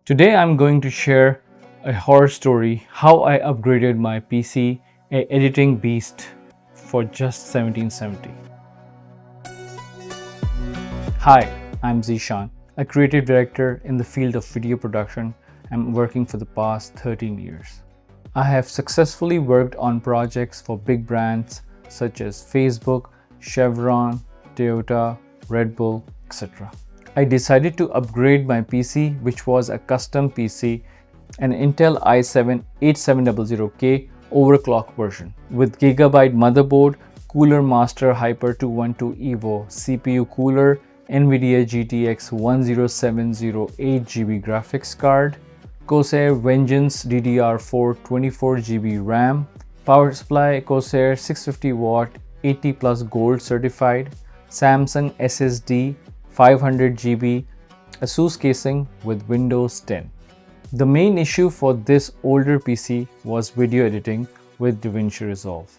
Today I'm going to share a horror story how I upgraded my PC, a editing beast, for just 1770. Hi, I'm Zishan, a creative director in the field of video production. I'm working for the past 13 years. I have successfully worked on projects for big brands such as Facebook, Chevron, Toyota, Red Bull, etc. I decided to upgrade my PC, which was a custom PC, an Intel i7-8700K overclock version with Gigabyte motherboard, Cooler Master Hyper 212 Evo CPU cooler, NVIDIA GTX 10708 8GB graphics card, Corsair Vengeance DDR4 24GB RAM, power supply Corsair 650W 80 plus gold certified, Samsung SSD 500GB, ASUS casing with Windows 10. The main issue for this older PC was video editing with DaVinci Resolve.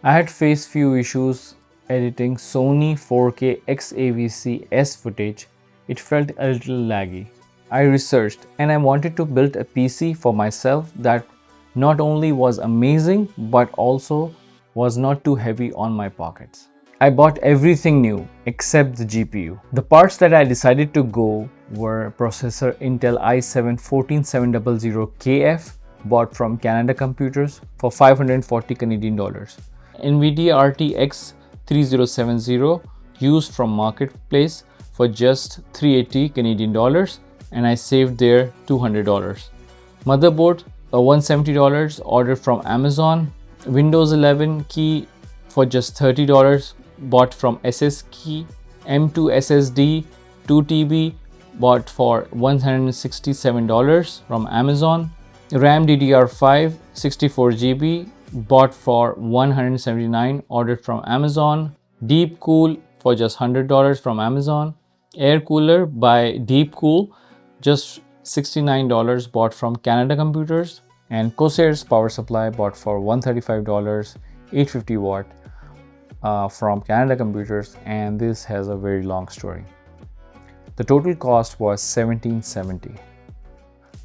I had faced few issues editing Sony 4K XAVC S footage. It felt a little laggy. I researched and I wanted to build a PC for myself that not only was amazing but also was not too heavy on my pockets. I bought everything new except the GPU. The parts that I decided to go were processor Intel i7-14700KF bought from Canada Computers for 540 Canadian dollars. NVIDIA RTX 3070 used from Marketplace for just 380 Canadian dollars, and I saved there $200. Motherboard $170 ordered from Amazon. Windows 11 key for just $30 bought from SSKey. M2 SSD 2TB bought for $167 from Amazon. RAM DDR5 64GB bought for $179 ordered from Amazon. DeepCool for just $100 from Amazon. Air Cooler by DeepCool just $69 bought from Canada Computers. And Corsair's power supply bought for $135 850W from Canada Computers, and this has a very long story. The total cost was $1770.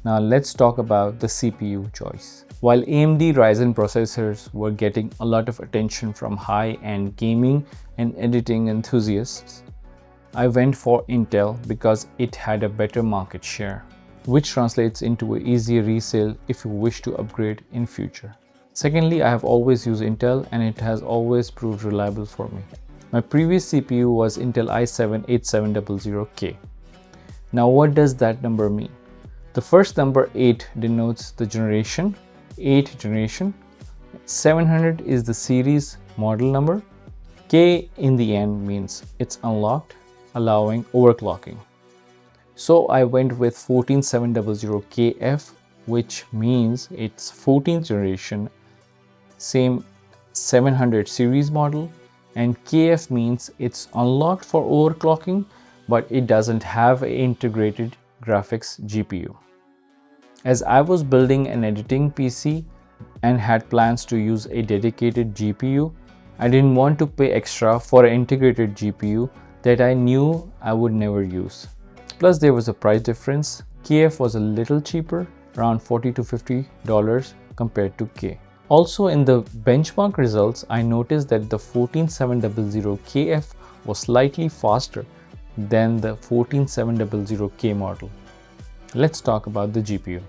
Now let's talk about the CPU choice. While AMD Ryzen processors were getting a lot of attention from high-end gaming and editing enthusiasts, I went for Intel because it had a better market share, which translates into an easier resale if you wish to upgrade in future. Secondly, I have always used Intel and it has always proved reliable for me. My previous CPU was Intel i7-8700K. Now what does that number mean? The first number 8 denotes the generation, 8th generation. 700 is the series model number. K in the end means it's unlocked, allowing overclocking. So I went with 14700KF, which means it's 14th generation, same 700 series model, and KF means it's unlocked for overclocking, but it doesn't have an integrated graphics GPU. As I was building an editing PC and had plans to use a dedicated GPU, I didn't want to pay extra for an integrated GPU that I knew I would never use. Plus there was a price difference. KF was a little cheaper, around $40 to $50 compared to K. Also in the benchmark results, I noticed that the 14700KF was slightly faster than the 14700K model. Let's talk about the GPU.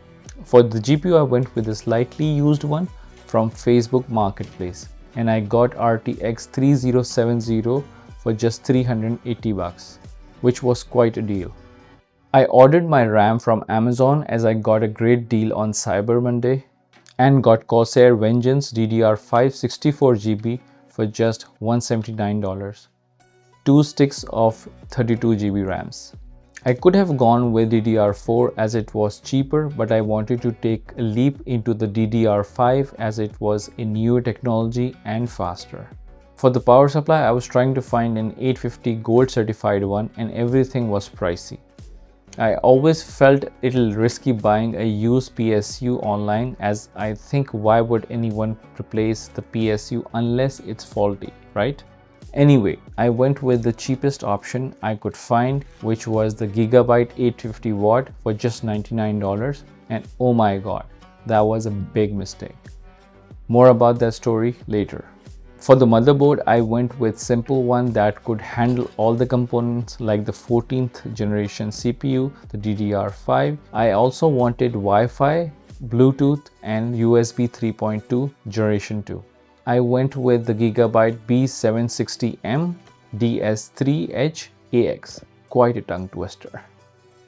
For the GPU, I went with a slightly used one from Facebook Marketplace, and I got RTX 3070 for just $380, which was quite a deal. I ordered my RAM from Amazon as I got a great deal on Cyber Monday, and got Corsair Vengeance DDR5 64GB for just $179. 2 sticks of 32GB RAMs. I could have gone with DDR4 as it was cheaper, but I wanted to take a leap into the DDR5 as it was a newer technology and faster. For the power supply, I was trying to find an 850 gold certified one, and everything was pricey. I always felt a little risky buying a used PSU online, as I think why would anyone replace the PSU unless it's faulty, right? Anyway, I went with the cheapest option I could find, which was the Gigabyte 850 watt for just $99, and oh my god, that was a big mistake. More about that story later. For the motherboard, I went with simple one that could handle all the components like the 14th generation CPU, the DDR5. I also wanted Wi-Fi, Bluetooth and USB 3.2 generation 2. I went with the Gigabyte B760M DS3H AX. Quite a tongue twister.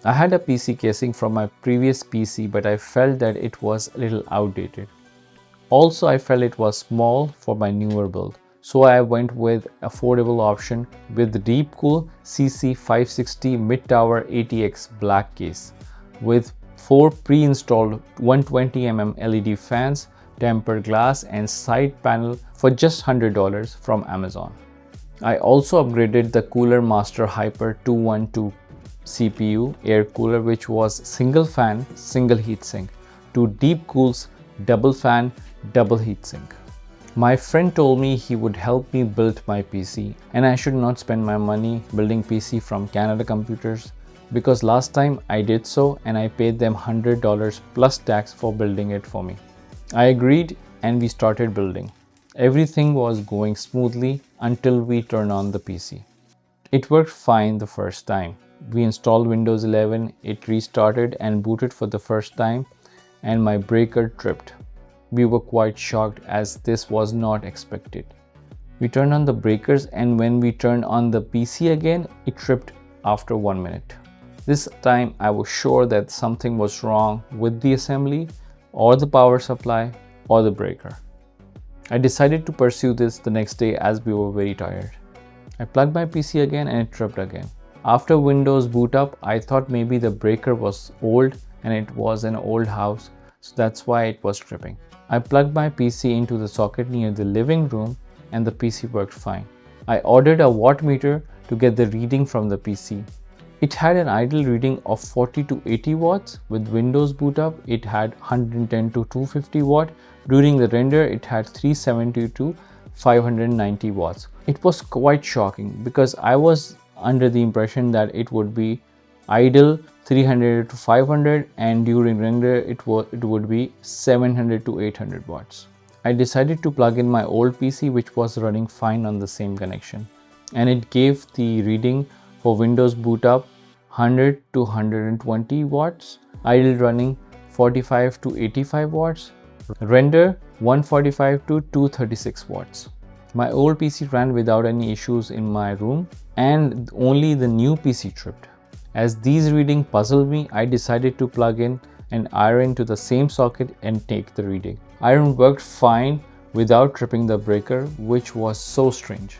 I had a PC casing from my previous PC, but I felt that it was a little outdated. Also, I felt it was small for my newer build, so I went with affordable option with the DeepCool CC560 mid-tower ATX black case with 4 pre-installed 120mm LED fans, tempered glass and side panel for just $100 from Amazon. I also upgraded the Cooler Master Hyper 212 CPU air cooler, which was single fan, single heatsink, to DeepCool's double fan, double heatsink. My friend told me he would help me build my PC and I should not spend my money building PC from Canada Computers, because last time I did so and I paid them $100 plus tax for building it for me. I agreed and we started building. Everything was going smoothly until we turned on the PC. It worked fine the first time. We installed Windows 11, it restarted and booted for the first time, and my breaker tripped. We were quite shocked as this was not expected. We turned on the breakers and when we turned on the PC again, it tripped after 1 minute. This time I was sure that something was wrong with the assembly or the power supply or the breaker. I decided to pursue this the next day as we were very tired. I plugged my PC again and it tripped again. After Windows boot up, I thought maybe the breaker was old and it was an old house, so that's why it was tripping. I plugged my PC into the socket near the living room and the PC worked fine. I ordered a watt meter to get the reading from the PC. It had an idle reading of 40 to 80 watts. With Windows boot up, it had 110 to 250 watt. During the render, it had 370 to 590 watts. It was quite shocking because I was under the impression that it would be idle 300 to 500 and during render it would be 700 to 800 watts. I decided to plug in my old PC which was running fine on the same connection, and it gave the reading for Windows boot up 100 to 120 watts, idle running 45 to 85 watts, render 145 to 236 watts. My old PC ran without any issues in my room and only the new PC tripped. As these readings puzzled me, I decided to plug in an iron to the same socket and take the reading. Iron worked fine without tripping the breaker, which was so strange.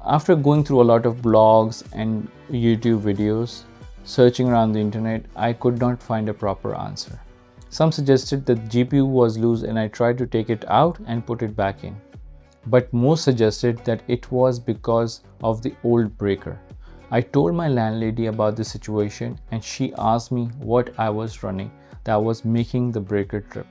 After going through a lot of blogs and YouTube videos, searching around the internet, I could not find a proper answer. Some suggested that GPU was loose and I tried to take it out and put it back in. But most suggested that it was because of the old breaker. I told my landlady about the situation and she asked me what I was running that was making the breaker trip.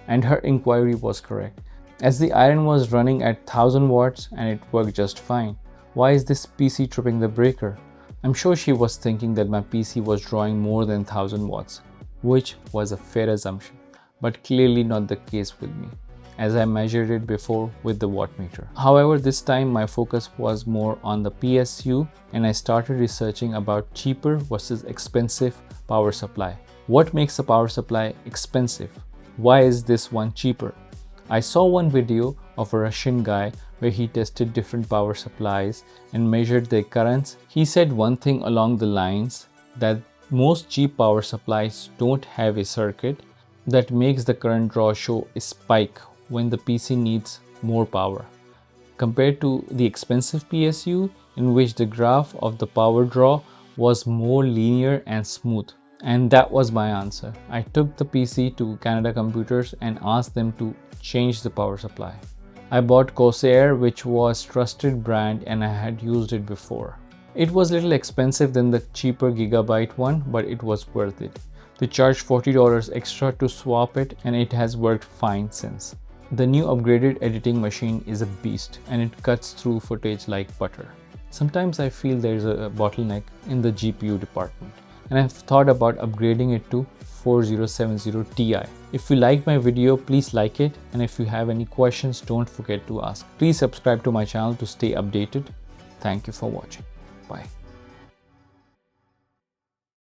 And her inquiry was correct. As the iron was running at 1000 watts and it worked just fine, why is this PC tripping the breaker? I'm sure she was thinking that my PC was drawing more than 1000 watts, which was a fair assumption, but clearly not the case with me, as I measured it before with the watt meter. However, this time my focus was more on the PSU and I started researching about cheaper versus expensive power supply. What makes a power supply expensive? Why is this one cheaper? I saw one video of a Russian guy where he tested different power supplies and measured their currents. He said one thing along the lines that most cheap power supplies don't have a circuit that makes the current draw show a spike when the PC needs more power, compared to the expensive PSU in which the graph of the power draw was more linear and smooth. And that was my answer. I took the PC to Canada Computers and asked them to change the power supply. I bought Corsair, which was trusted brand and I had used it before. It was a little expensive than the cheaper Gigabyte one, but it was worth it. They charged $40 extra to swap it and it has worked fine since. The new upgraded editing machine is a beast and it cuts through footage like butter. Sometimes I feel there's a bottleneck in the GPU department and I've thought about upgrading it to 4070 Ti. If you liked my video, please like it, and if you have any questions, don't forget to ask. Please subscribe to my channel to stay updated. Thank you for watching. Bye.